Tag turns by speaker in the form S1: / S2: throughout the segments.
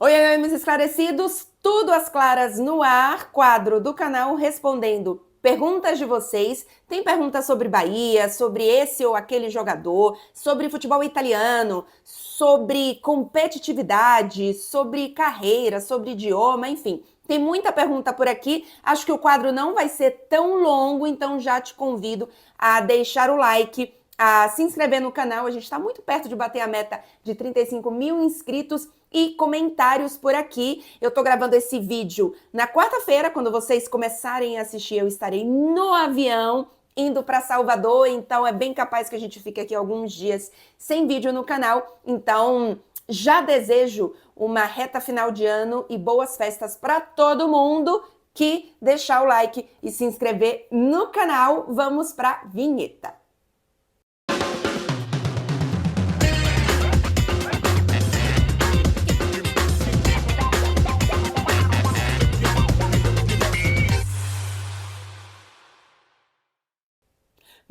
S1: Oi, meus esclarecidos, tudo às claras no ar, quadro do canal respondendo perguntas de vocês. Tem perguntas sobre Bahia, sobre esse ou aquele jogador, sobre futebol italiano, sobre competitividade, sobre carreira, sobre idioma, enfim. Tem muita pergunta por aqui. Acho que o quadro não vai ser tão longo, então já te convido a deixar o like, a se inscrever no canal. A gente está muito perto de bater a meta de 35 mil inscritos e comentários por aqui. Eu tô gravando esse vídeo na quarta-feira, quando vocês começarem a assistir, eu estarei no avião indo para Salvador, então é bem capaz que a gente fique aqui alguns dias sem vídeo no canal. Então, já desejo uma reta final de ano e boas festas para todo mundo que deixar o like e se inscrever no canal. Vamos para vinheta.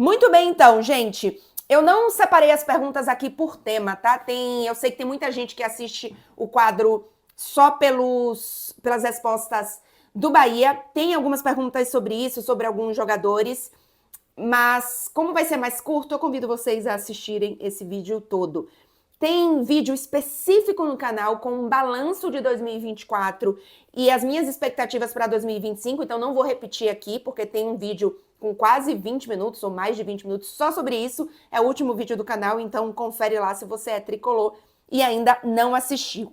S1: Muito bem, então, gente. Eu não separei as perguntas aqui por tema, tá? Eu sei que tem muita gente que assiste o quadro só pelas respostas do Bahia. Tem algumas perguntas sobre isso, sobre alguns jogadores. Mas, como vai ser mais curto, eu convido vocês a assistirem esse vídeo todo. Tem vídeo específico no canal com um balanço de 2024 e as minhas expectativas para 2025, então não vou repetir aqui, porque tem um vídeo com quase 20 minutos ou mais de 20 minutos só sobre isso. É o último vídeo do canal, então confere lá se você é tricolor e ainda não assistiu.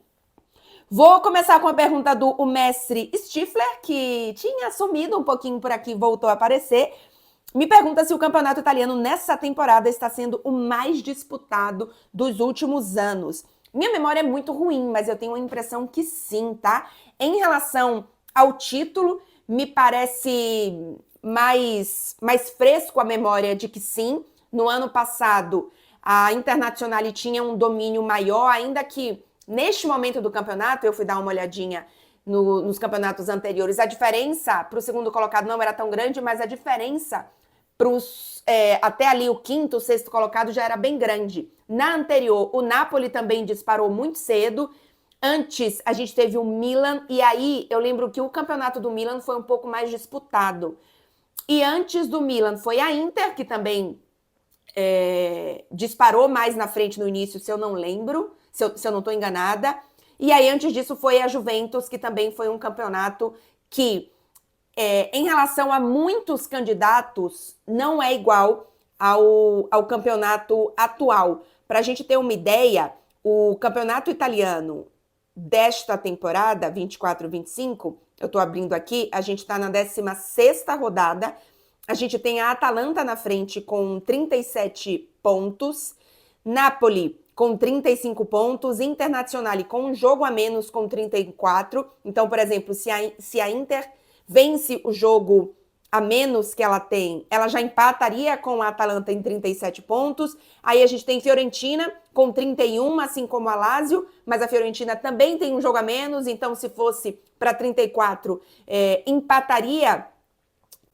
S1: Vou começar com a pergunta do mestre Stifler, que tinha sumido um pouquinho por aqui, voltou a aparecer. Me pergunta se o campeonato italiano nessa temporada está sendo o mais disputado dos últimos anos. Minha memória é muito ruim, mas eu tenho a impressão que sim, tá? Em relação ao título, me parece mais fresco a memória de que sim. No ano passado, a Internazionale tinha um domínio maior, ainda que neste momento do campeonato, eu fui dar uma olhadinha nos campeonatos anteriores, a diferença para o segundo colocado não era tão grande, mas a diferença até ali o quinto, sexto colocado já era bem grande. Na anterior, o Napoli também disparou muito cedo. Antes, a gente teve o Milan, e aí eu lembro que o campeonato do Milan foi um pouco mais disputado. E antes do Milan foi a Inter, que também disparou mais na frente no início, se eu não lembro, se eu não estou enganada. E aí, antes disso, foi a Juventus, que também foi um campeonato que, em relação a muitos candidatos, não é igual ao campeonato atual. Para a gente ter uma ideia, o campeonato italiano desta temporada, 24-25, eu estou abrindo aqui, a gente está na 16ª rodada, a gente tem a Atalanta na frente com 37 pontos, Napoli com 35 pontos, Internazionale com um jogo a menos com 34. Então, por exemplo, se a Inter vence o jogo a menos que ela tem, ela já empataria com a Atalanta em 37 pontos. Aí a gente tem Fiorentina com 31, assim como a Lazio, mas a Fiorentina também tem um jogo a menos, então se fosse para 34, empataria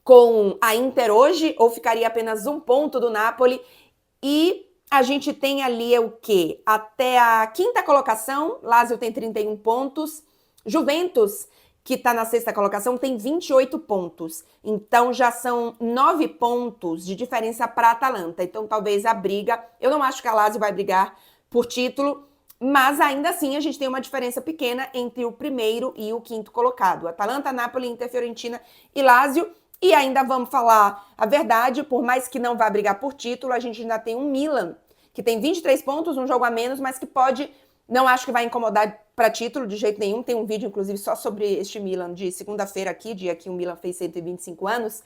S1: com a Inter hoje, ou ficaria apenas um ponto do Napoli. E a gente tem ali o quê? Até a quinta colocação, Lazio tem 31 pontos, Juventus, que está na sexta colocação, tem 28 pontos. Então já são 9 pontos de diferença para a Atalanta. Então talvez a briga, eu não acho que a Lazio vai brigar por título, mas ainda assim a gente tem uma diferença pequena entre o primeiro e o quinto colocado. Atalanta, Napoli, Inter, Fiorentina e Lazio. E ainda vamos falar a verdade, por mais que não vá brigar por título, a gente ainda tem um Milan, que tem 23 pontos, um jogo a menos, mas que pode, não acho que vai incomodar para título de jeito nenhum. Tem um vídeo, inclusive, só sobre este Milan de segunda-feira aqui, dia que o Milan fez 125 anos.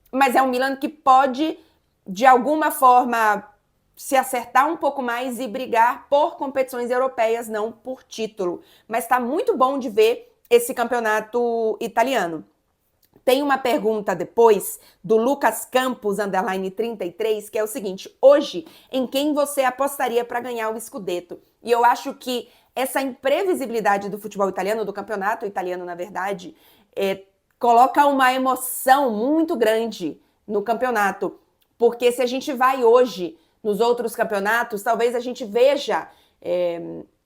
S1: Mas é um Milan que pode, de alguma forma, se acertar um pouco mais e brigar por competições europeias, não por título. Mas está muito bom de ver esse campeonato italiano. Tem uma pergunta depois do Lucas Campos, _33, que é o seguinte: hoje, em quem você apostaria para ganhar o Scudetto? E eu acho que essa imprevisibilidade do futebol italiano, do campeonato italiano, na verdade, coloca uma emoção muito grande no campeonato. Porque se a gente vai hoje nos outros campeonatos, talvez a gente veja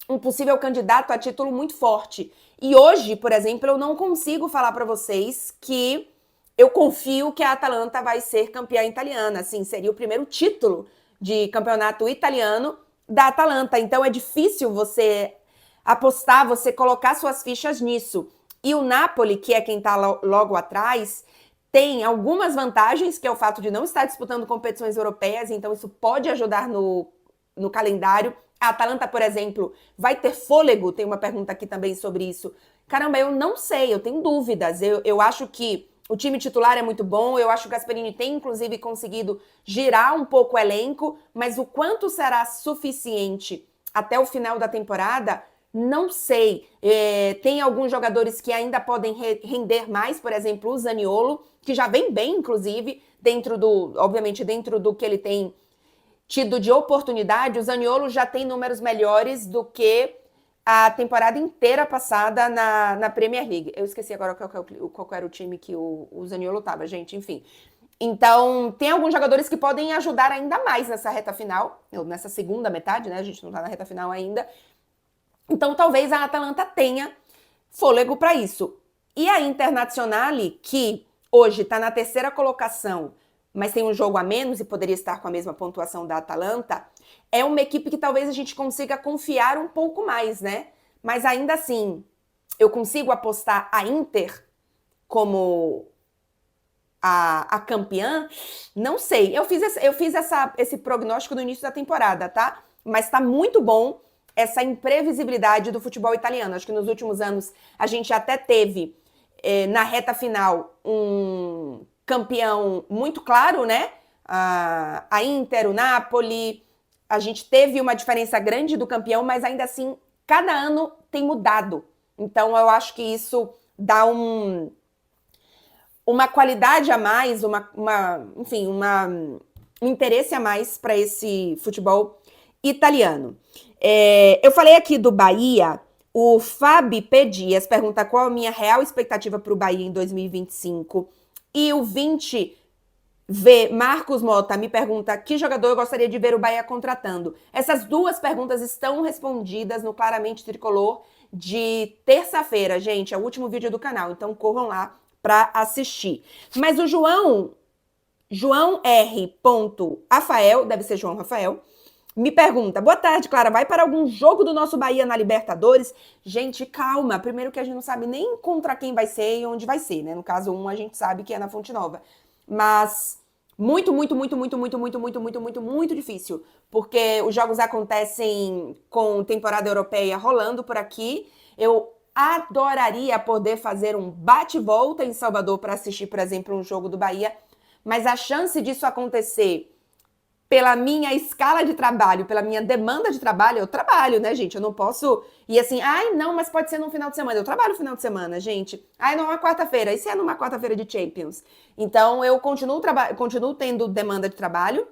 S1: um possível candidato a título muito forte. E hoje, por exemplo, eu não consigo falar para vocês que eu confio que a Atalanta vai ser campeã italiana. Assim, seria o primeiro título de campeonato italiano da Atalanta. Então é difícil você apostar, você colocar suas fichas nisso. E o Napoli, que é quem está logo atrás, tem algumas vantagens, que é o fato de não estar disputando competições europeias, então isso pode ajudar no calendário. A Atalanta, por exemplo, vai ter fôlego? Tem uma pergunta aqui também sobre isso. Caramba, eu não sei, eu tenho dúvidas. Eu acho que o time titular é muito bom, eu acho que o Gasperini tem, inclusive, conseguido girar um pouco o elenco, mas o quanto será suficiente até o final da temporada, não sei. Tem alguns jogadores que ainda podem render mais, por exemplo, o Zaniolo, que já vem bem, inclusive, obviamente, dentro do que ele tem tido de oportunidade. O Zaniolo já tem números melhores do que a temporada inteira passada na Premier League. Eu esqueci agora qual era o time que o Zaniolo estava, gente, enfim. Então, tem alguns jogadores que podem ajudar ainda mais nessa reta final, nessa segunda metade, né? A gente não tá na reta final ainda. Então, talvez a Atalanta tenha fôlego para isso. E a Internazionale, que hoje está na terceira colocação, mas tem um jogo a menos e poderia estar com a mesma pontuação da Atalanta, é uma equipe que talvez a gente consiga confiar um pouco mais, né? Mas ainda assim, eu consigo apostar a Inter como a campeã? Não sei. Eu fiz esse prognóstico no início da temporada, tá? Mas tá muito bom essa imprevisibilidade do futebol italiano. Acho que nos últimos anos a gente até teve, na reta final, um campeão muito claro, né? A Inter, o Napoli. A gente teve uma diferença grande do campeão, mas ainda assim, cada ano tem mudado. Então, eu acho que isso dá um qualidade a mais, enfim, um interesse a mais para esse futebol italiano. Eu falei aqui do Bahia. O Fabi P. Dias pergunta qual a minha real expectativa para o Bahia em 2025. E o 20V Marcos Mota me pergunta que jogador eu gostaria de ver o Bahia contratando. Essas duas perguntas estão respondidas no Claramente Tricolor de terça-feira, gente. É o último vídeo do canal, então corram lá para assistir. Mas o João R. Rafael, deve ser João Rafael, me pergunta, boa tarde, Clara, vai para algum jogo do nosso Bahia na Libertadores? Gente, calma, primeiro que a gente não sabe nem contra quem vai ser e onde vai ser, né? No caso, a gente sabe que é na Fonte Nova. Mas muito difícil, porque os jogos acontecem com temporada europeia rolando por aqui. Eu adoraria poder fazer um bate-volta em Salvador para assistir, por exemplo, um jogo do Bahia, mas a chance disso acontecer pela minha escala de trabalho, pela minha demanda de trabalho, eu trabalho, né, gente? Eu não posso ir assim, não, mas pode ser num final de semana. Eu trabalho no final de semana, gente. Numa quarta-feira. E se é numa quarta-feira de Champions? Então, eu continuo tendo demanda de trabalho.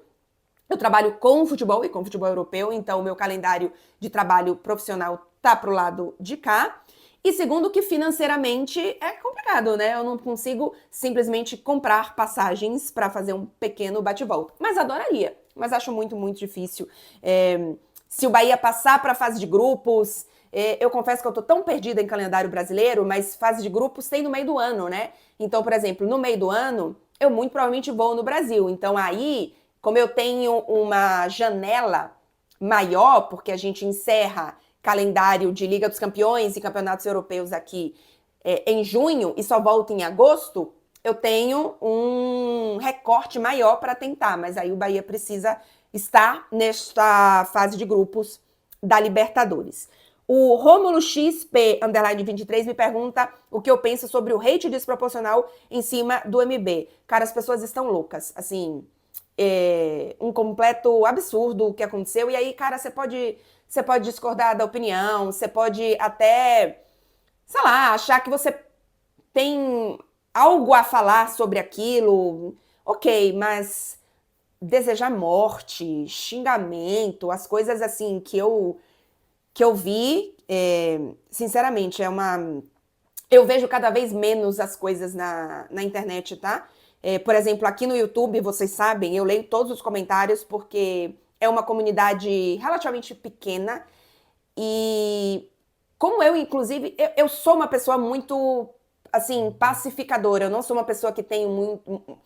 S1: Eu trabalho com futebol e com futebol europeu, então o meu calendário de trabalho profissional tá pro lado de cá. E segundo, que financeiramente é complicado, né? Eu não consigo simplesmente comprar passagens para fazer um pequeno bate-volta. Mas adoraria, mas acho muito difícil. Se o Bahia passar para a fase de grupos, eu confesso que eu tô tão perdida em calendário brasileiro, mas fase de grupos tem no meio do ano, né? Então, por exemplo, no meio do ano, eu muito provavelmente vou no Brasil. Então aí, como eu tenho uma janela maior, porque a gente encerra calendário de Liga dos Campeões e campeonatos europeus aqui em junho e só volta em agosto, eu tenho um recorte maior para tentar, mas aí o Bahia precisa estar nesta fase de grupos da Libertadores. O Rômulo XP_23 me pergunta o que eu penso sobre o hate desproporcional em cima do MB. Cara, as pessoas estão loucas, assim, um completo absurdo o que aconteceu, e aí, cara, você pode discordar da opinião, você pode até, sei lá, achar que você tem algo a falar sobre aquilo, ok, mas desejar morte, xingamento, as coisas assim que eu vi, sinceramente, eu vejo cada vez menos as coisas na internet, tá? Por exemplo, aqui no YouTube, vocês sabem, eu leio todos os comentários porque é uma comunidade relativamente pequena E como eu, inclusive, eu sou uma pessoa muito, assim, pacificadora. Eu não sou uma pessoa que tem muito,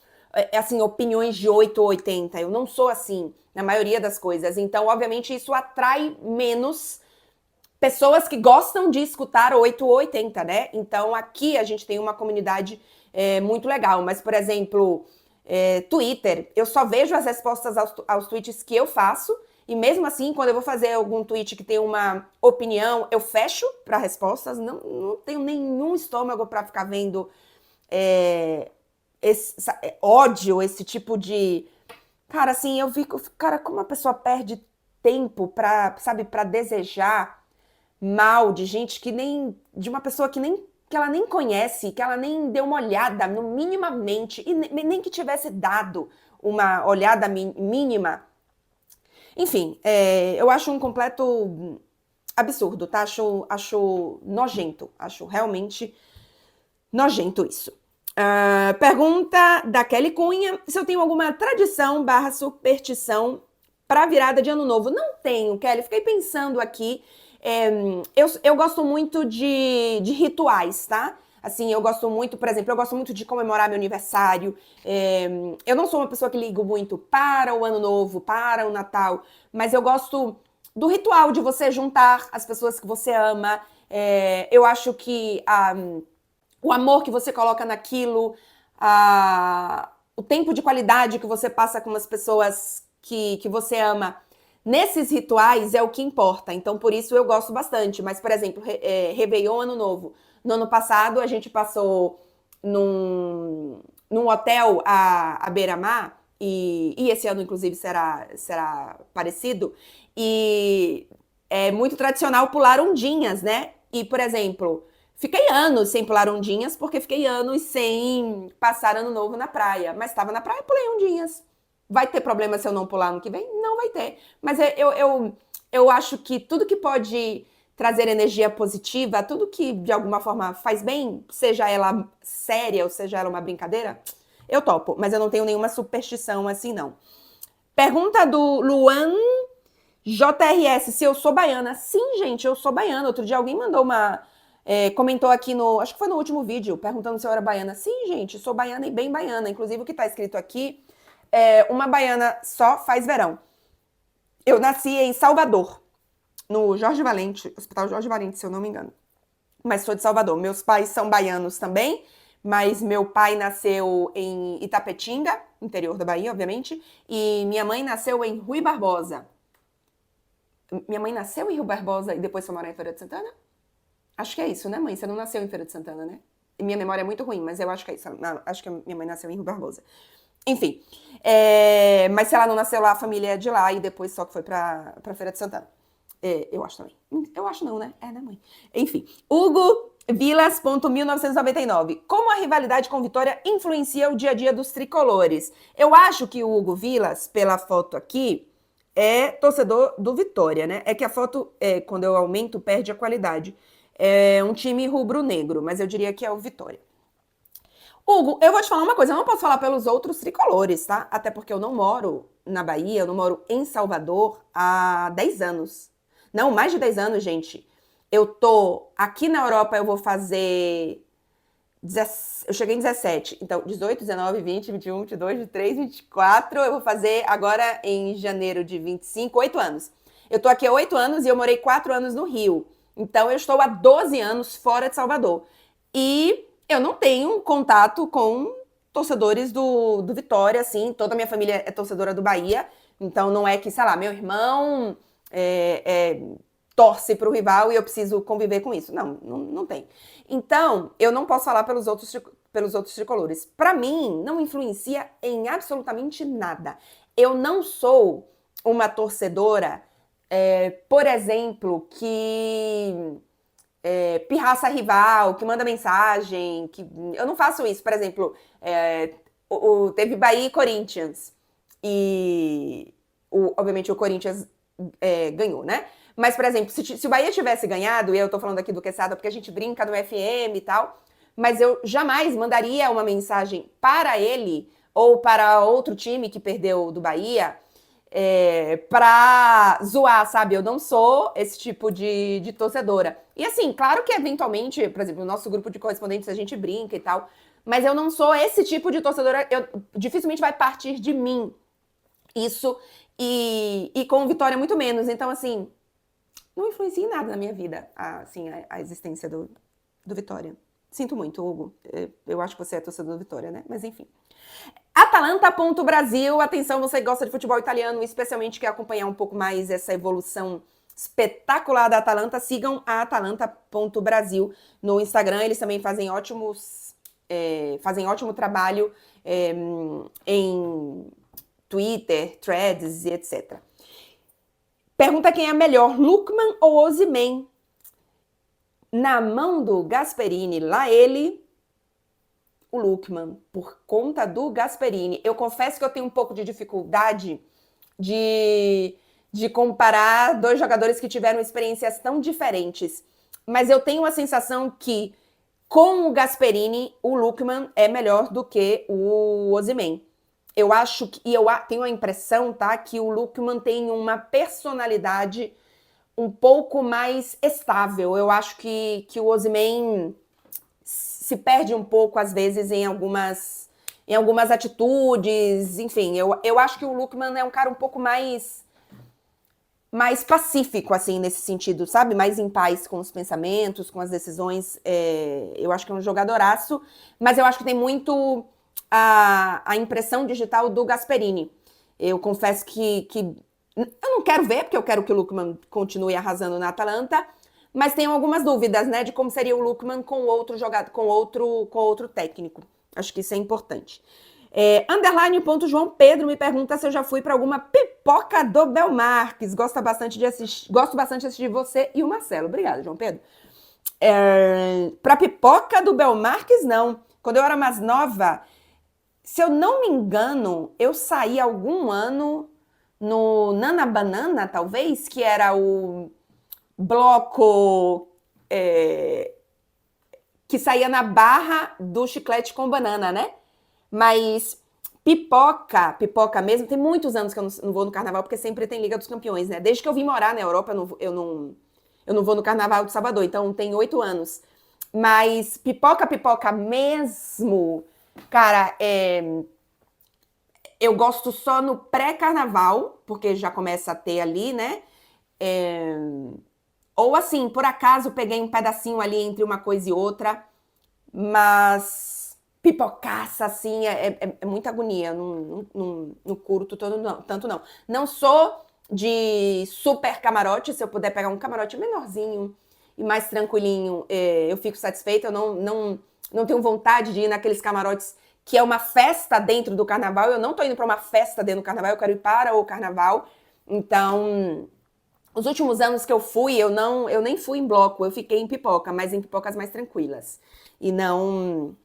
S1: assim, opiniões de 8 ou 80. Eu não sou assim na maioria das coisas. Então, obviamente, isso atrai menos pessoas que gostam de escutar 8 ou 80, né? Então, aqui a gente tem uma comunidade muito legal. Mas, por exemplo, Twitter, eu só vejo as respostas aos tweets que eu faço. E mesmo assim, quando eu vou fazer algum tweet que tem uma opinião, eu fecho para respostas. Não tenho nenhum estômago para ficar vendo ódio, esse tipo de... Cara, assim, eu fico... Cara, como a pessoa perde tempo pra, sabe, para desejar mal de gente que nem... De uma pessoa que ela nem conhece, que ela nem deu uma olhada, no minimamente, e nem que tivesse dado uma olhada mínima. Enfim, eu acho um completo absurdo, tá? Acho nojento. Acho realmente nojento isso. Pergunta da Kelly Cunha: se eu tenho alguma tradição / superstição para virada de ano novo? Não tenho, Kelly. Fiquei pensando aqui. Eu gosto muito de rituais, tá? Assim, eu gosto muito, por exemplo, eu gosto muito de comemorar meu aniversário. Eu não sou uma pessoa que ligo muito para o ano novo, para o Natal, mas eu gosto do ritual de você juntar as pessoas que você ama. Eu acho que o amor que você coloca naquilo, o tempo de qualidade que você passa com as pessoas que você ama, nesses rituais é o que importa. Então, por isso eu gosto bastante. Mas, por exemplo, Réveillon, Ano Novo. No ano passado, a gente passou num hotel à beira-mar, e esse ano, inclusive, será parecido. E é muito tradicional pular ondinhas, né? E, por exemplo, fiquei anos sem pular ondinhas, porque fiquei anos sem passar ano novo na praia. Mas estava na praia, pulei ondinhas. Vai ter problema se eu não pular ano que vem? Não vai ter. Mas eu acho que tudo que pode trazer energia positiva, tudo que de alguma forma faz bem, seja ela séria ou seja ela uma brincadeira, eu topo. Mas eu não tenho nenhuma superstição assim, não. Pergunta do Luan JRS, se eu sou baiana. Sim, gente, eu sou baiana. Outro dia alguém mandou comentou aqui acho que foi no último vídeo, perguntando se eu era baiana. Sim, gente, sou baiana e bem baiana. Inclusive, o que tá escrito aqui uma baiana só faz verão. Eu nasci em Salvador, no Jorge Valente, Hospital Jorge Valente, se eu não me engano. Mas sou de Salvador. Meus pais são baianos também, mas meu pai nasceu em Itapetinga, interior da Bahia, obviamente, e minha mãe nasceu em Rui Barbosa. Minha mãe nasceu em Rui Barbosa e depois foi morar em Feira de Santana? Acho que é isso, né, mãe? Você não nasceu em Feira de Santana, né? E minha memória é muito ruim, mas eu acho que é isso. Acho que minha mãe nasceu em Rui Barbosa. Enfim, mas se ela não nasceu lá, a família é de lá e depois só que foi pra Feira de Santana. Eu acho também. Eu acho não, né? Né, mãe? Enfim. Hugo Vilas.1999. Como a rivalidade com Vitória influencia o dia a dia dos tricolores? Eu acho que o Hugo Vilas, pela foto aqui, é torcedor do Vitória, né? É que a foto, quando eu aumento, perde a qualidade. É um time rubro-negro, mas eu diria que é o Vitória. Hugo, eu vou te falar uma coisa, eu não posso falar pelos outros tricolores, tá? Até porque eu não moro na Bahia, eu não moro em Salvador há 10 anos. Não, mais de 10 anos, gente. Eu tô aqui na Europa, eu vou fazer... Eu cheguei em 17, então 18, 19, 20, 21, 22, 23, 24, eu vou fazer agora em janeiro de 25, 8 anos. Eu tô aqui há 8 anos e eu morei 4 anos no Rio. Então eu estou há 12 anos fora de Salvador. E eu não tenho contato com torcedores do Vitória, assim. Toda a minha família é torcedora do Bahia. Então não é que, sei lá, meu irmão torce pro rival e eu preciso conviver com isso. Não tem. Então, eu não posso falar pelos outros tricolores. Para mim, não influencia em absolutamente nada. Eu não sou uma torcedora, por exemplo, que pirraça rival, que manda mensagem, eu não faço isso. Por exemplo, teve Bahia e Corinthians, e obviamente o Corinthians ganhou, né? Mas, por exemplo, se o Bahia tivesse ganhado, e eu tô falando aqui do Quesada porque a gente brinca no FM e tal, mas eu jamais mandaria uma mensagem para ele ou para outro time que perdeu do Bahia, pra zoar, sabe? Eu não sou esse tipo de torcedora. E assim, claro que eventualmente, por exemplo, no nosso grupo de correspondentes a gente brinca e tal, mas eu não sou esse tipo de torcedora, dificilmente vai partir de mim isso, e com o Vitória muito menos. Então, assim, não influencia em nada na minha vida, assim, a existência do Vitória. Sinto muito, Hugo. Eu acho que você é torcedor do Vitória, né? Mas enfim. Atalanta.Brasil, atenção, você gosta de futebol italiano, especialmente quer acompanhar um pouco mais essa evolução espetacular da Atalanta, sigam a Atalanta.Brasil no Instagram, eles também fazem ótimo trabalho em Twitter, threads e etc. Pergunta quem é melhor, Lookman ou Osimhen? Na mão do Gasperini, lá ele, o Lookman, por conta do Gasperini. Eu confesso que eu tenho um pouco de dificuldade de comparar dois jogadores que tiveram experiências tão diferentes. Mas eu tenho a sensação que, com o Gasperini, o Lookman é melhor do que o Osimhen. Eu acho que, e eu tenho a impressão, tá, que o Lookman tem uma personalidade um pouco mais estável. Eu acho que o Osimhen se perde um pouco, às vezes, em algumas atitudes, enfim. Eu acho que o Lookman é um cara um pouco mais pacífico, assim, nesse sentido, sabe? Mais em paz com os pensamentos, com as decisões. Eu acho que é um jogadoraço, mas eu acho que tem muito a impressão digital do Gasperini. Eu confesso que eu não quero ver, porque eu quero que o Lookman continue arrasando na Atalanta, mas tenho algumas dúvidas, né, de como seria o Lookman com outro jogador, com outro técnico. Acho que isso é importante. _João Pedro me pergunta se eu já fui para alguma pipoca do Belmarques. Gosto bastante de assistir você e o Marcelo. Obrigada, João Pedro. Para pipoca do Belmarques, não. Quando eu era mais nova, se eu não me engano, eu saí algum ano no Nana Banana, talvez, que era o bloco que saía na barra do chiclete com banana, né? Mas pipoca mesmo, tem muitos anos que eu não vou no carnaval, porque sempre tem Liga dos Campeões, né? Desde que eu vim morar na Europa, eu não vou no carnaval de Salvador, então tem 8 anos. Mas pipoca mesmo, cara, eu gosto só no pré-carnaval, porque já começa a ter ali, né? Ou assim, por acaso peguei um pedacinho ali entre uma coisa e outra, mas pipocaça, assim, é muita agonia. Não curto tanto, não. Não sou de super camarote. Se eu puder pegar um camarote menorzinho e mais tranquilinho, eu fico satisfeita. Eu não tenho vontade de ir naqueles camarotes que é uma festa dentro do carnaval. Eu não tô indo para uma festa dentro do carnaval, eu quero ir para o carnaval. Então, os últimos anos que eu fui, eu nem fui em bloco, eu fiquei em pipoca, mas em pipocas mais tranquilas. E não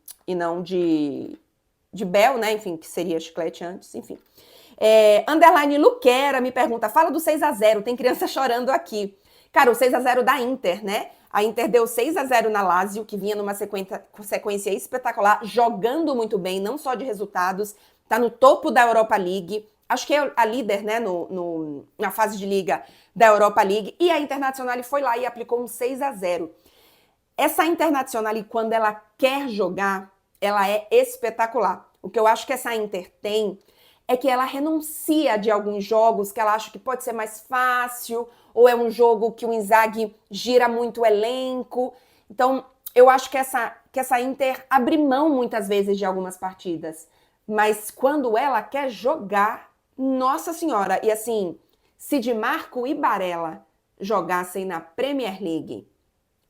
S1: de Bel, né? Enfim, que seria chiclete antes, enfim. _Luquera me pergunta, fala do 6-0, tem criança chorando aqui. Cara, o 6-0 da Inter, né? A Inter deu 6-0 na Lazio, que vinha numa sequência espetacular, jogando muito bem, não só de resultados, tá no topo da Europa League, acho que é a líder, né, na fase de liga da Europa League, e a Internazionale foi lá e aplicou um 6-0. Essa Internazionale, quando ela quer jogar, ela é espetacular. O que eu acho que essa Inter tem é que ela renuncia de alguns jogos que ela acha que pode ser mais fácil, ou é um jogo que o Inzaghi gira muito o elenco. Então, eu acho que essa Inter abre mão muitas vezes de algumas partidas. Mas quando ela quer jogar, nossa senhora, e assim, se Di Marco e Barella jogassem na Premier League,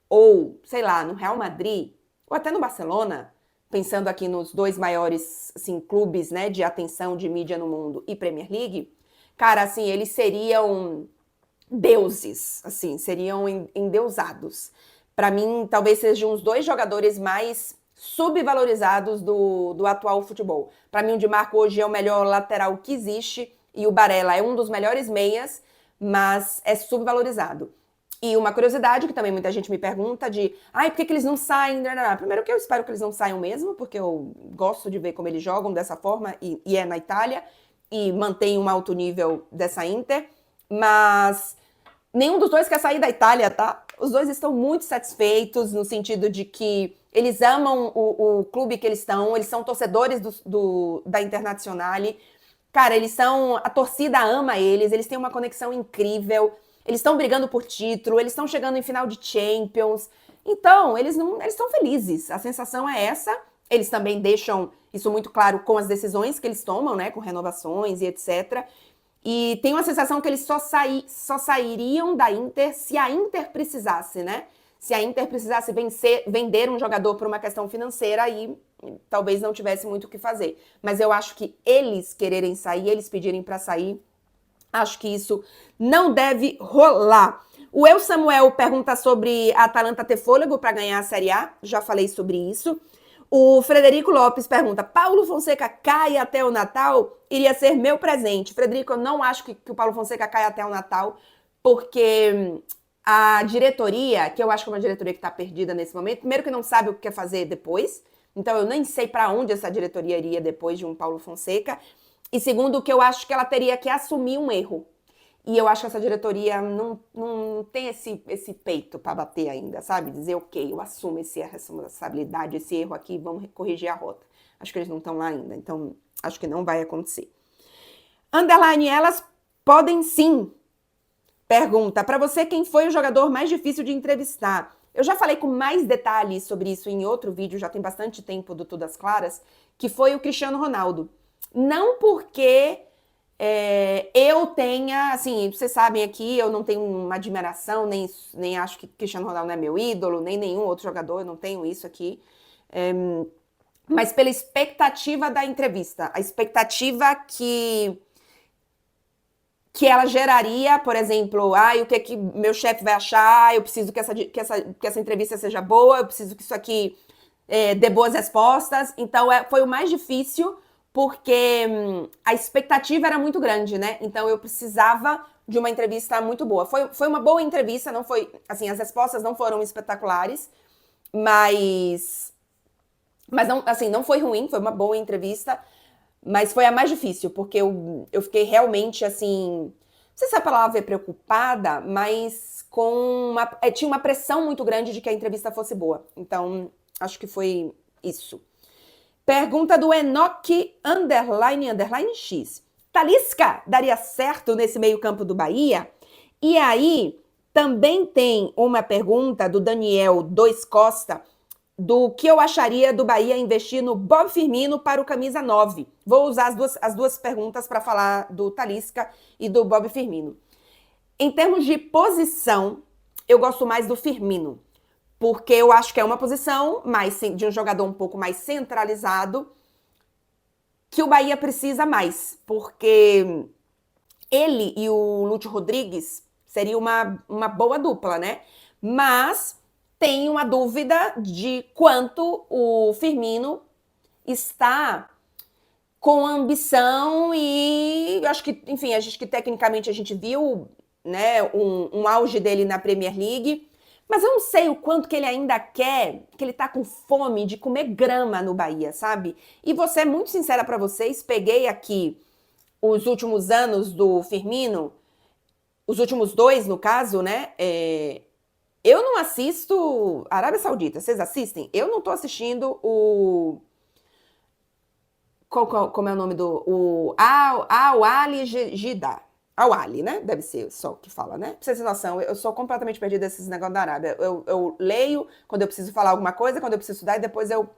S1: ou, sei lá, no Real Madrid, ou até no Barcelona, pensando aqui nos dois maiores assim, clubes, né, de atenção de mídia no mundo e Premier League, cara, assim, eles seriam deuses, assim, seriam endeusados. Para mim, talvez sejam os dois jogadores mais subvalorizados do atual futebol. Para mim, o Di Marco hoje é o melhor lateral que existe e o Barella é um dos melhores meias, mas é subvalorizado. E uma curiosidade que também muita gente me pergunta por que eles não saem? Primeiro que eu espero que eles não saiam mesmo, porque eu gosto de ver como eles jogam dessa forma e é na Itália. e mantém um alto nível dessa Inter, mas nenhum dos dois quer sair da Itália, tá? Os dois estão muito satisfeitos no sentido de que eles amam o clube que eles são torcedores da Internazionale. Cara, a torcida ama eles têm uma conexão incrível, eles estão brigando por título, eles estão chegando em final de Champions. Então, eles estão felizes, a sensação é essa. Eles também deixam isso muito claro com as decisões que eles tomam, né, com renovações e etc. E tem uma sensação que eles só sairiam da Inter se a Inter precisasse, né? Se a Inter precisasse vender um jogador por uma questão financeira, aí talvez não tivesse muito o que fazer. Mas eu acho que eles quererem sair, eles pedirem para sair, acho que isso não deve rolar. O El Samuel pergunta sobre a Atalanta ter fôlego para ganhar a Série A. Já falei sobre isso. O Frederico Lopes pergunta, Paulo Fonseca cai até o Natal? Iria ser meu presente. Frederico, eu não acho que o Paulo Fonseca cai até o Natal, porque a diretoria, que eu acho que é uma diretoria que está perdida nesse momento, primeiro que não sabe o que quer fazer depois, então eu nem sei para onde essa diretoria iria depois de um Paulo Fonseca, e segundo que eu acho que ela teria que assumir um erro. E eu acho que essa diretoria não tem esse peito para bater ainda, sabe? Dizer, ok, eu assumo essa responsabilidade, esse erro aqui, vamos corrigir a rota. Acho que eles não estão lá ainda, então acho que não vai acontecer. Underline, elas podem sim. Pergunta, para você, quem foi o jogador mais difícil de entrevistar? Eu já falei com mais detalhes sobre isso em outro vídeo, já tem bastante tempo do Tudo às Claras, que foi o Cristiano Ronaldo. Não porque eu tenha, assim, vocês sabem aqui, eu não tenho uma admiração, nem acho que Cristiano Ronaldo é meu ídolo, nem nenhum outro jogador, eu não tenho isso aqui. Mas pela expectativa da entrevista, a expectativa que ela geraria, por exemplo, o que é que meu chefe vai achar, eu preciso que essa entrevista seja boa, eu preciso que isso aqui dê boas respostas. Então, foi o mais difícil, porque a expectativa era muito grande, né? Então, eu precisava de uma entrevista muito boa. Foi uma boa entrevista, não foi, assim, as respostas não foram espetaculares, mas não, assim, não foi ruim, foi uma boa entrevista, mas foi a mais difícil, porque eu fiquei realmente, assim, não sei se a palavra é preocupada, mas tinha uma pressão muito grande de que a entrevista fosse boa. Então, acho que foi isso. Pergunta do Enoque _X. Talisca daria certo nesse meio campo do Bahia? E aí, também tem uma pergunta do Daniel 2 Costa, do que eu acharia do Bahia investir no Bob Firmino para o camisa 9. Vou usar as duas perguntas para falar do Talisca e do Bob Firmino. Em termos de posição, eu gosto mais do Firmino, porque eu acho que é uma posição de um jogador um pouco mais centralizado, que o Bahia precisa mais, porque ele e o Lúcio Rodrigues seria uma boa dupla, né? Mas tem uma dúvida de quanto o Firmino está com ambição e eu acho que, enfim, acho que tecnicamente a gente viu, né, um auge dele na Premier League, mas eu não sei o quanto que ele ainda quer, que ele tá com fome de comer grama no Bahia, sabe? E vou ser muito sincera pra vocês, peguei aqui os últimos anos do Firmino, os últimos 2, no caso, né? Eu não assisto Arábia Saudita, vocês assistem? Eu não tô assistindo o... Como é o nome do... O Al-Ali Jeddah. Al-Ali, né? Deve ser só o que fala, né? Pra vocês terem noção, eu sou completamente perdida desses negócios da Arábia. Eu leio quando eu preciso falar alguma coisa, quando eu preciso estudar, e depois eu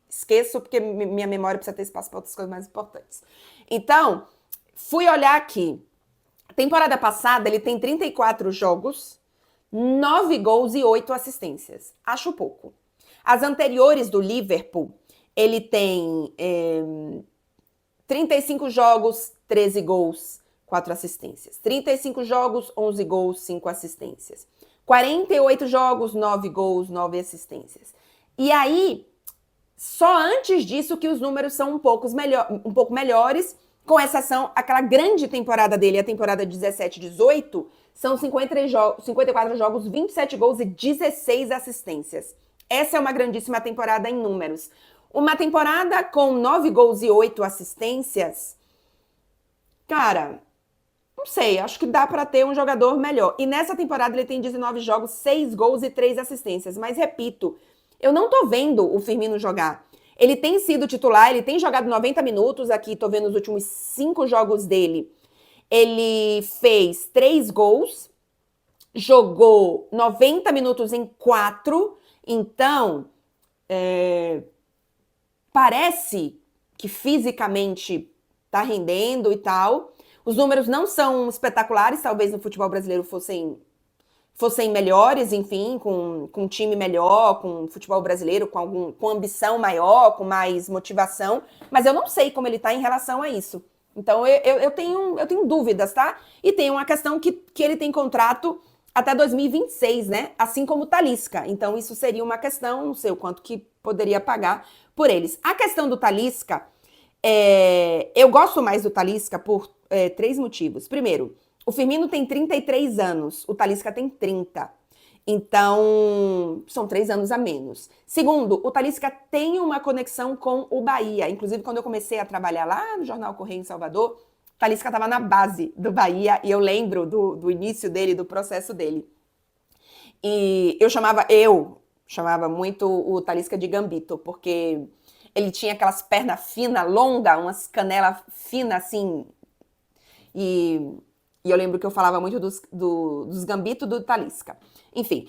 S1: esqueço, porque minha memória precisa ter espaço para outras coisas mais importantes. Então, fui olhar aqui. Temporada passada, ele tem 34 jogos, 9 gols e 8 assistências. Acho pouco. As anteriores do Liverpool, ele tem 35 jogos, 13 gols, 4 assistências. 35 jogos, 11 gols, 5 assistências. 48 jogos, 9 gols, 9 assistências. E aí, só antes disso que os números são um pouco melhores, com exceção aquela grande temporada dele, a temporada 17-18, são 54 jogos, 27 gols e 16 assistências. Essa é uma grandíssima temporada em números. Uma temporada com 9 gols e 8 assistências Cara, não sei, acho que dá pra ter um jogador melhor. E nessa temporada ele tem 19 jogos, 6 gols e 3 assistências. Mas repito, eu não tô vendo o Firmino jogar. Ele tem sido titular, ele tem jogado 90 minutos, aqui tô vendo os últimos 5 jogos dele. Ele fez 3 gols, jogou 90 minutos em 4, então parece que fisicamente tá rendendo e tal. Os números não são espetaculares, talvez no futebol brasileiro fossem melhores, enfim, com um time melhor, com futebol brasileiro, com ambição maior, com mais motivação, mas eu não sei como ele tá em relação a isso. Então eu tenho dúvidas, tá? E tem uma questão que ele tem contrato até 2026, né? Assim como o Talisca. Então isso seria uma questão, não sei o quanto que poderia pagar por eles. A questão do Talisca, eu gosto mais do Talisca por 3 motivos. Primeiro, o Firmino tem 33 anos, o Talisca tem 30. Então, são 3 anos a menos. Segundo, o Talisca tem uma conexão com o Bahia. Inclusive, quando eu comecei a trabalhar lá no Jornal Correio em Salvador, o Talisca estava na base do Bahia e eu lembro do início dele, do processo dele. E eu chamava muito o Talisca de Gambito, porque ele tinha aquelas pernas finas, longas, umas canelas finas assim. E eu lembro que eu falava muito dos gambitos do Talisca. Enfim,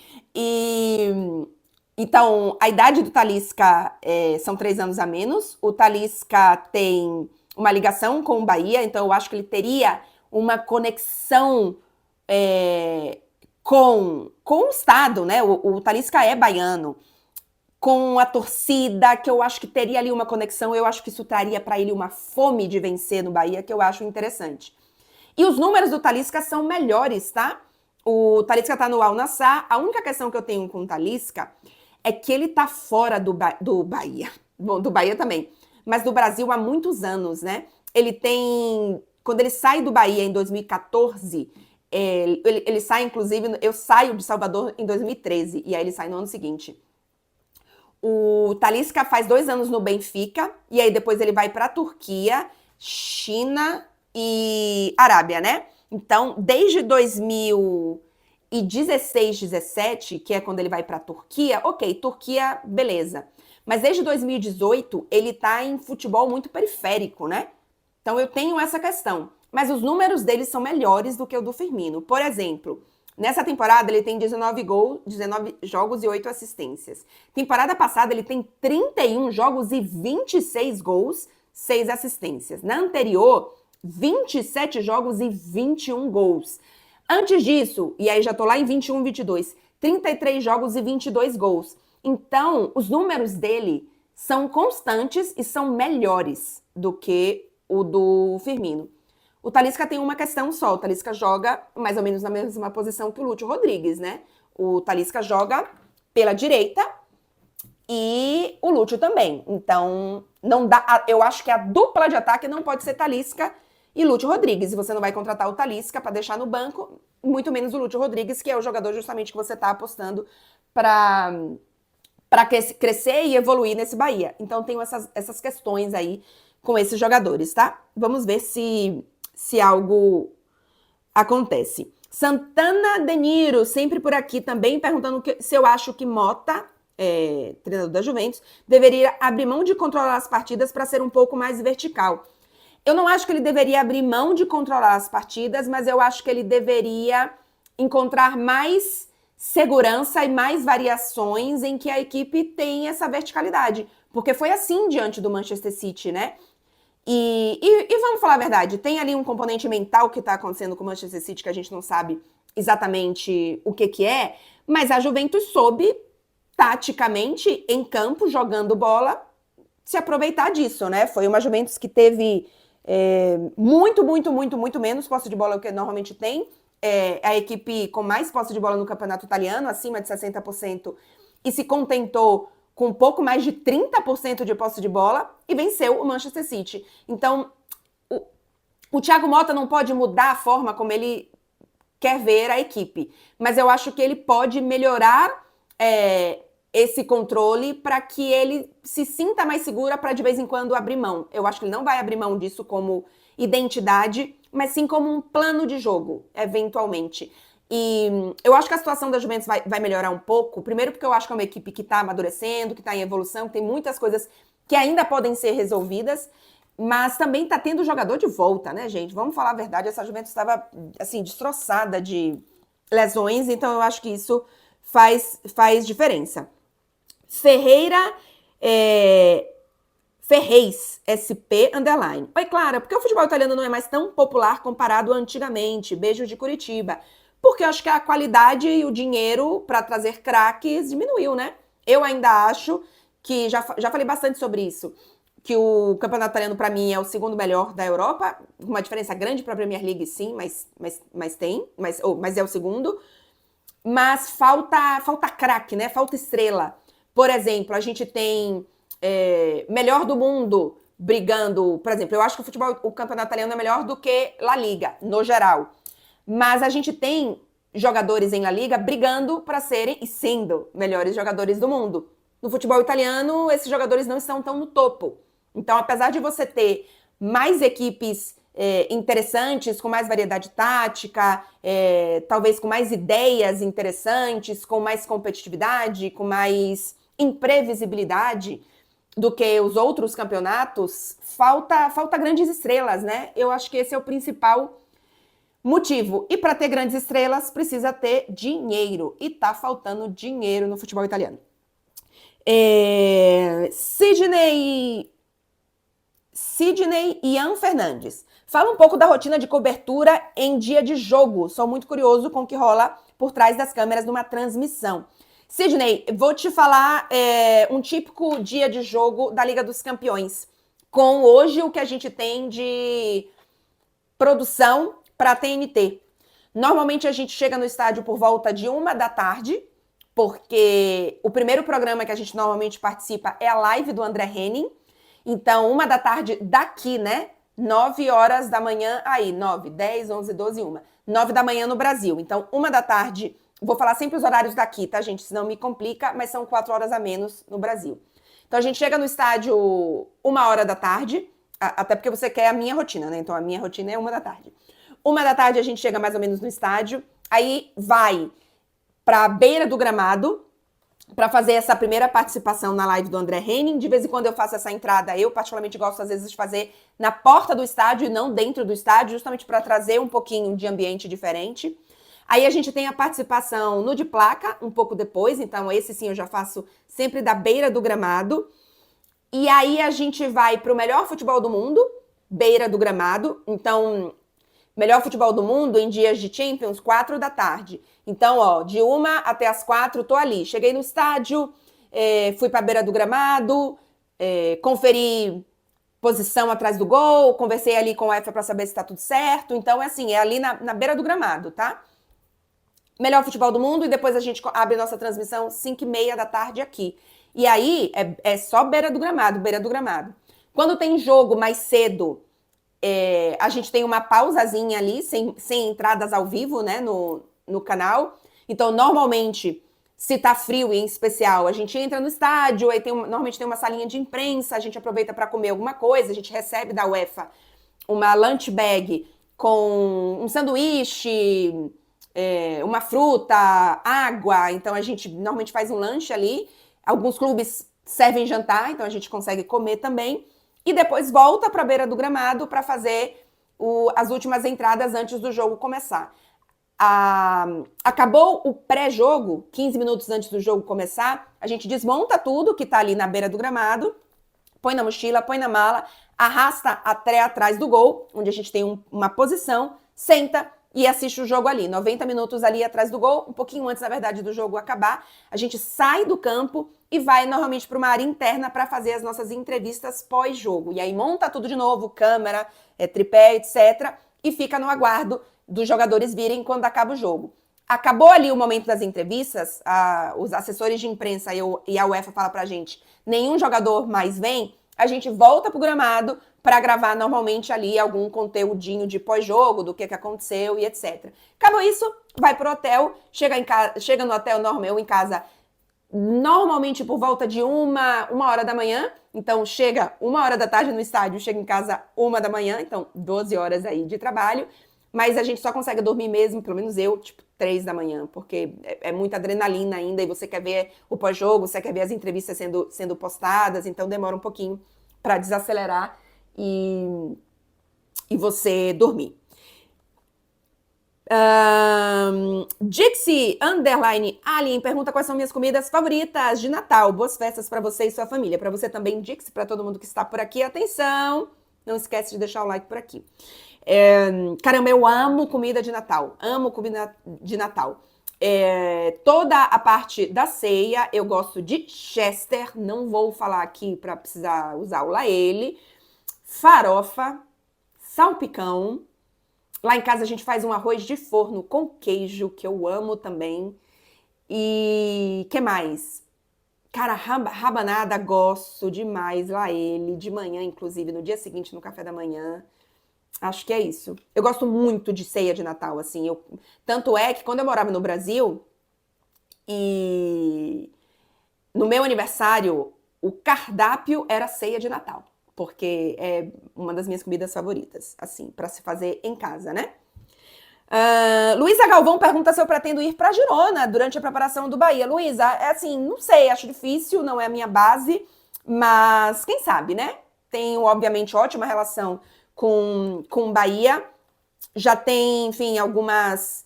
S1: então a idade do Talisca são 3 anos a menos. O Talisca tem uma ligação com o Bahia, então eu acho que ele teria uma conexão com o Estado, né? O Talisca é baiano, com a torcida, que eu acho que teria ali uma conexão. Eu acho que isso traria para ele uma fome de vencer no Bahia, que eu acho interessante. E os números do Talisca são melhores, tá? O Talisca tá no Al Nassr. A única questão que eu tenho com o Talisca é que ele tá fora do Bahia. Bom, do Bahia também. Mas do Brasil há muitos anos, né? Ele tem... Quando ele sai do Bahia em 2014, ele sai, inclusive... Eu saio de Salvador em 2013, e aí ele sai no ano seguinte. O Talisca faz 2 anos no Benfica, e aí depois ele vai pra Turquia, China e Arábia, né? Então, desde 2016, 17, que é quando ele vai pra Turquia, ok, Turquia, beleza. Mas desde 2018, ele tá em futebol muito periférico, né? Então, eu tenho essa questão. Mas os números dele são melhores do que o do Firmino. Por exemplo, nessa temporada ele tem 19 jogos e 8 assistências. Temporada passada ele tem 31 jogos e 26 gols, 6 assistências. Na anterior, 27 jogos e 21 gols. Antes disso, e aí já tô lá em 21, 22, 33 jogos e 22 gols. Então, os números dele são constantes e são melhores do que o do Firmino. O Talisca tem uma questão só, o Talisca joga mais ou menos na mesma posição que o Lúcio Rodrigues, né? O Talisca joga pela direita e o Lúcio também. Então, não dá, eu acho que a dupla de ataque não pode ser Talisca e Lúcio Rodrigues. E você não vai contratar o Talisca para deixar no banco, muito menos o Lúcio Rodrigues, que é o jogador justamente que você tá apostando para crescer e evoluir nesse Bahia. Então, tenho essas questões aí com esses jogadores, tá? Vamos ver se algo acontece. Santana Deniro, sempre por aqui também, perguntando se eu acho que Mota, treinador da Juventus, deveria abrir mão de controlar as partidas para ser um pouco mais vertical. Eu não acho que ele deveria abrir mão de controlar as partidas, mas eu acho que ele deveria encontrar mais segurança e mais variações em que a equipe tem essa verticalidade. Porque foi assim diante do Manchester City, né? E vamos falar a verdade, tem ali um componente mental que tá acontecendo com o Manchester City que a gente não sabe exatamente o que é, mas a Juventus soube, taticamente, em campo, jogando bola, se aproveitar disso, né? Foi uma Juventus que teve muito menos posse de bola do que normalmente tem. A equipe com mais posse de bola no campeonato italiano, acima de 60%, e se contentou com um pouco mais de 30% de posse de bola e venceu o Manchester City. Então, o Thiago Motta não pode mudar a forma como ele quer ver a equipe, mas eu acho que ele pode melhorar esse controle para que ele se sinta mais segura para de vez em quando abrir mão. Eu acho que ele não vai abrir mão disso como identidade, mas sim como um plano de jogo, eventualmente. E eu acho que a situação da Juventus vai melhorar um pouco. Primeiro porque eu acho que é uma equipe que tá amadurecendo, que tá em evolução, que tem muitas coisas que ainda podem ser resolvidas, mas também tá tendo jogador de volta, né, gente? Vamos falar a verdade, essa Juventus estava, assim, destroçada de lesões, então eu acho que isso faz diferença. Ferreira, Ferrez, SP, underline. Oi, Clara, por que o futebol italiano não é mais tão popular comparado a antigamente? Beijo de Curitiba. Porque eu acho que a qualidade e o dinheiro para trazer craques diminuiu, né? Eu ainda acho que, já falei bastante sobre isso, que o campeonato italiano, para mim, é o segundo melhor da Europa, uma diferença grande para a Premier League, sim, mas é o segundo. Mas falta craque, né? Falta estrela. Por exemplo, a gente tem melhor do mundo brigando. Por exemplo, eu acho que o campeonato italiano é melhor do que La Liga, no geral. Mas a gente tem jogadores em La Liga brigando para serem e sendo melhores jogadores do mundo. No futebol italiano, esses jogadores não estão tão no topo. Então, apesar de você ter mais equipes interessantes, com mais variedade tática, talvez com mais ideias interessantes, com mais competitividade, com mais imprevisibilidade do que os outros campeonatos, falta grandes estrelas, né? Eu acho que esse é o principal motivo. E para ter grandes estrelas, precisa ter dinheiro. E tá faltando dinheiro no futebol italiano. Sidney Ian Fernandes. Fala um pouco da rotina de cobertura em dia de jogo. Sou muito curioso com o que rola por trás das câmeras numa transmissão. Sidney, vou te falar um típico dia de jogo da Liga dos Campeões. Com hoje o que a gente tem de produção para a TNT. Normalmente a gente chega no estádio por volta de 1h, porque o primeiro programa que a gente normalmente participa é a live do André Henning. Então, 1h daqui, né? 9 horas da manhã, aí, 9, 10, 11, 12, 1. 9 da manhã no Brasil. Então, 1h, vou falar sempre os horários daqui, tá, gente? Senão me complica, mas são 4 horas a menos no Brasil. Então, a gente chega no estádio 1h, até porque você quer a minha rotina, né? Então, a minha rotina é 1h. 1h a gente chega mais ou menos no estádio, aí vai para a beira do gramado para fazer essa primeira participação na live do André Henning. De vez em quando eu faço essa entrada, eu particularmente gosto às vezes de fazer na porta do estádio e não dentro do estádio, justamente para trazer um pouquinho de ambiente diferente. Aí a gente tem a participação no de placa, um pouco depois, então esse sim eu já faço sempre da beira do gramado. E aí a gente vai para o melhor futebol do mundo, beira do gramado. Então, melhor futebol do mundo em dias de Champions, 4h. Então, ó, de 1 até as 4, tô ali. Cheguei no estádio, fui pra beira do gramado, conferi posição atrás do gol, conversei ali com a EFA pra saber se tá tudo certo. Então, é assim, é ali na beira do gramado, tá? Melhor futebol do mundo e depois a gente abre nossa transmissão 5h30 aqui. E aí, é só beira do gramado, beira do gramado. Quando tem jogo mais cedo, a gente tem uma pausazinha ali, sem entradas ao vivo, né, no canal. Então, normalmente, se tá frio em especial, a gente entra no estádio, aí normalmente tem uma salinha de imprensa, a gente aproveita para comer alguma coisa, a gente recebe da UEFA uma lunch bag com um sanduíche, uma fruta, água. Então, a gente normalmente faz um lanche ali. Alguns clubes servem jantar, então a gente consegue comer também. E depois volta para a beira do gramado para fazer as últimas entradas antes do jogo começar. Acabou o pré-jogo, 15 minutos antes do jogo começar, a gente desmonta tudo que tá ali na beira do gramado, põe na mochila, põe na mala, arrasta até atrás do gol, onde a gente tem uma posição, senta e assiste o jogo ali. 90 minutos ali atrás do gol, um pouquinho antes, na verdade, do jogo acabar. A gente sai do campo e vai normalmente para uma área interna para fazer as nossas entrevistas pós-jogo. E aí monta tudo de novo, câmera, tripé, etc. E fica no aguardo dos jogadores virem quando acaba o jogo. Acabou ali o momento das entrevistas, os assessores de imprensa e a UEFA falam pra gente, nenhum jogador mais vem, a gente volta pro gramado para gravar normalmente ali algum conteúdinho de pós-jogo, do que aconteceu e etc. Acabou isso, vai pro hotel, chega no hotel normal, eu em casa normalmente por volta de uma hora da manhã. Então, chega 1 hora da tarde no estádio, chega em casa 1 da manhã, então 12 horas aí de trabalho. Mas a gente só consegue dormir mesmo, pelo menos eu, tipo, 3 da manhã, porque é muita adrenalina ainda e você quer ver o pós-jogo, você quer ver as entrevistas sendo postadas, então demora um pouquinho para desacelerar e você dormir. Dixie Underline Alien pergunta quais são minhas comidas favoritas de Natal. Boas festas para você e sua família. Para você também, Dixie, para todo mundo que está por aqui. Atenção! Não esquece de deixar o like por aqui. Caramba, eu amo comida de Natal. Amo comida de Natal. Toda a parte da ceia, eu gosto de Chester. Não vou falar aqui para precisar usar o laele. Farofa, salpicão. Lá em casa a gente faz um arroz de forno com queijo, que eu amo também. E que mais? Cara, rabanada, gosto demais. Lá ele, de manhã, inclusive, no dia seguinte, no café da manhã. Acho que é isso. Eu gosto muito de ceia de Natal, assim. Tanto é que quando eu morava no Brasil, e no meu aniversário, o cardápio era ceia de Natal. Porque é uma das minhas comidas favoritas, assim, para se fazer em casa, né? Luísa Galvão pergunta se eu pretendo ir para Girona durante a preparação do Bahia. Luísa, é assim, não sei, acho difícil, não é a minha base, mas quem sabe, né? Tenho, obviamente, ótima relação com Bahia. Já tem, enfim, alguns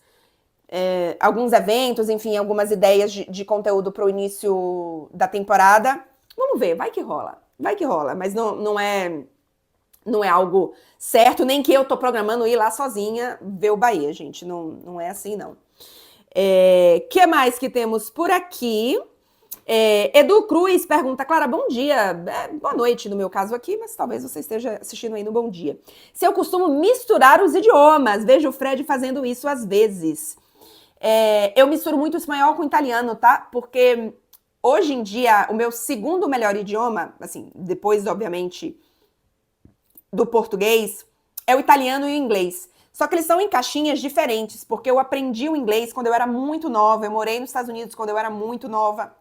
S1: eventos, enfim, algumas ideias de conteúdo para o início da temporada. Vamos ver, vai que rola. Vai que rola, mas não é algo certo, nem que eu tô programando ir lá sozinha ver o Bahia, gente. Não é assim, não. Que mais que temos por aqui? Edu Cruz pergunta, Clara, bom dia. Boa noite, no meu caso aqui, mas talvez você esteja assistindo aí no bom dia. Se eu costumo misturar os idiomas, vejo o Fred fazendo isso às vezes. Eu misturo muito espanhol com italiano, tá? Porque hoje em dia, o meu segundo melhor idioma, assim, depois, obviamente, do português, é o italiano e o inglês. Só que eles são em caixinhas diferentes, porque eu aprendi o inglês quando eu era muito nova, eu morei nos Estados Unidos quando eu era muito nova.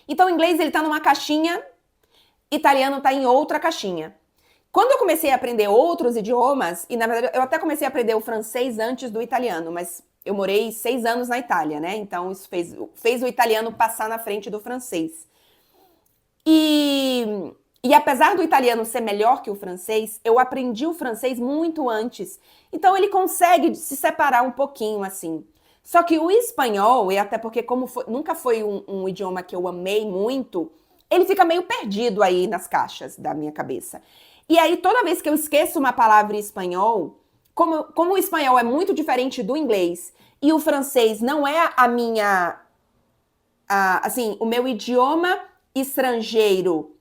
S1: Então, o inglês, ele tá numa caixinha, italiano tá em outra caixinha. Quando eu comecei a aprender outros idiomas, e na verdade eu até comecei a aprender o francês antes do italiano, mas eu morei 6 anos na Itália, né? Então isso fez o italiano passar na frente do francês. E apesar do italiano ser melhor que o francês, eu aprendi o francês muito antes. Então ele consegue se separar um pouquinho assim. Só que o espanhol, e até porque nunca foi um idioma que eu amei muito, ele fica meio perdido aí nas caixas da minha cabeça. E aí toda vez que eu esqueço uma palavra em espanhol, como o espanhol é muito diferente do inglês e o francês não é assim, o meu idioma estrangeiro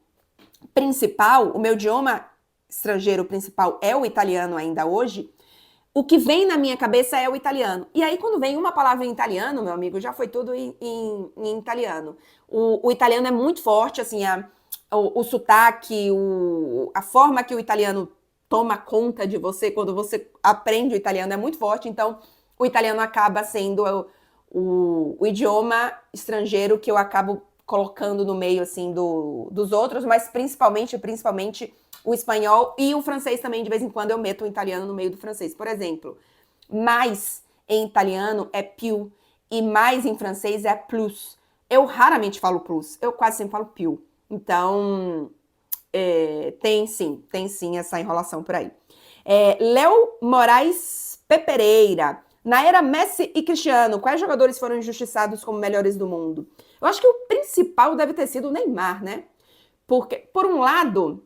S1: principal, o meu idioma estrangeiro principal é o italiano ainda hoje, o que vem na minha cabeça é o italiano. E aí quando vem uma palavra em italiano, meu amigo, já foi tudo em italiano. O italiano é muito forte, assim, o sotaque, a forma que o italiano toma conta de você quando você aprende o italiano é muito forte, então o italiano acaba sendo o idioma estrangeiro que eu acabo colocando no meio, assim, dos outros, mas principalmente o espanhol e o francês também, de vez em quando eu meto o italiano no meio do francês. Por exemplo, mais em italiano é più e mais em francês é plus. Eu raramente falo plus, eu quase sempre falo più. Então, tem sim essa enrolação por aí. Léo Moraes Pereira. Na era Messi e Cristiano, quais jogadores foram injustiçados como melhores do mundo? Eu acho que o principal deve ter sido o Neymar, né? Porque, por um lado,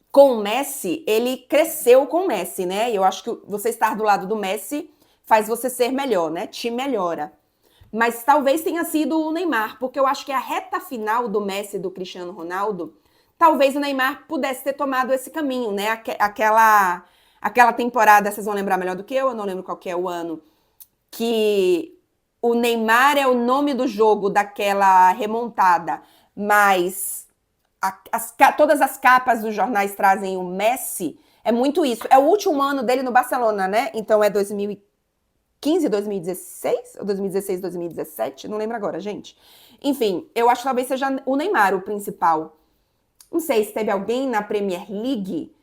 S1: com o Messi, ele cresceu com o Messi, né? E eu acho que você estar do lado do Messi faz você ser melhor, né? Te melhora. Mas talvez tenha sido o Neymar, porque eu acho que a reta final do Messi e do Cristiano Ronaldo, talvez o Neymar pudesse ter tomado esse caminho, né? Aquela temporada, vocês vão lembrar melhor do que eu não lembro qual que é o ano, que o Neymar é o nome do jogo daquela remontada, mas todas as capas dos jornais trazem o Messi, é muito isso. É o último ano dele no Barcelona, né? Então é 2000 2015, 2016? Ou 2016, 2017? Não lembro agora, gente. Enfim, eu acho que talvez seja o Neymar o principal. Não sei se teve alguém na Premier League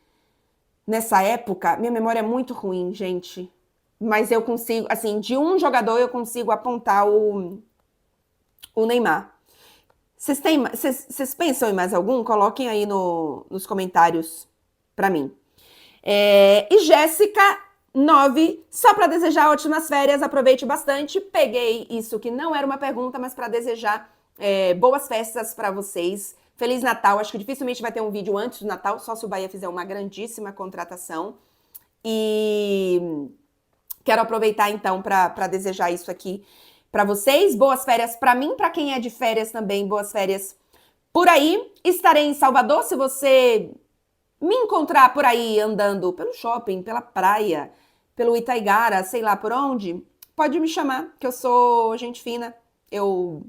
S1: nessa época. Minha memória é muito ruim, gente. Mas eu consigo, assim, de um jogador eu consigo apontar o Neymar. Vocês pensam em mais algum? Coloquem aí nos comentários pra mim. E Jéssica 9, só para desejar ótimas férias, aproveite bastante. Peguei isso que não era uma pergunta, mas para desejar boas festas para vocês. Feliz Natal. Acho que dificilmente vai ter um vídeo antes do Natal, só se o Bahia fizer uma grandíssima contratação. E quero aproveitar então para desejar isso aqui para vocês. Boas férias para mim, para quem é de férias também, boas férias por aí. Estarei em Salvador, se você me encontrar por aí andando pelo shopping, pela praia, pelo Itaigara, sei lá por onde, pode me chamar, que eu sou gente fina. Eu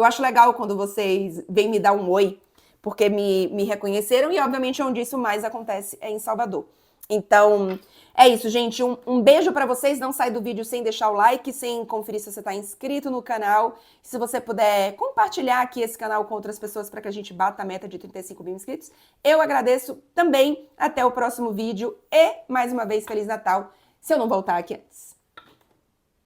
S1: acho legal quando vocês vêm me dar um oi, porque me reconheceram e, obviamente, onde isso mais acontece é em Salvador. Então, é isso, gente. Um beijo pra vocês. Não sai do vídeo sem deixar o like, sem conferir se você tá inscrito no canal. Se você puder compartilhar aqui esse canal com outras pessoas para que a gente bata a meta de 35 mil inscritos, eu agradeço também. Até o próximo vídeo e, mais uma vez, Feliz Natal, se eu não voltar aqui antes.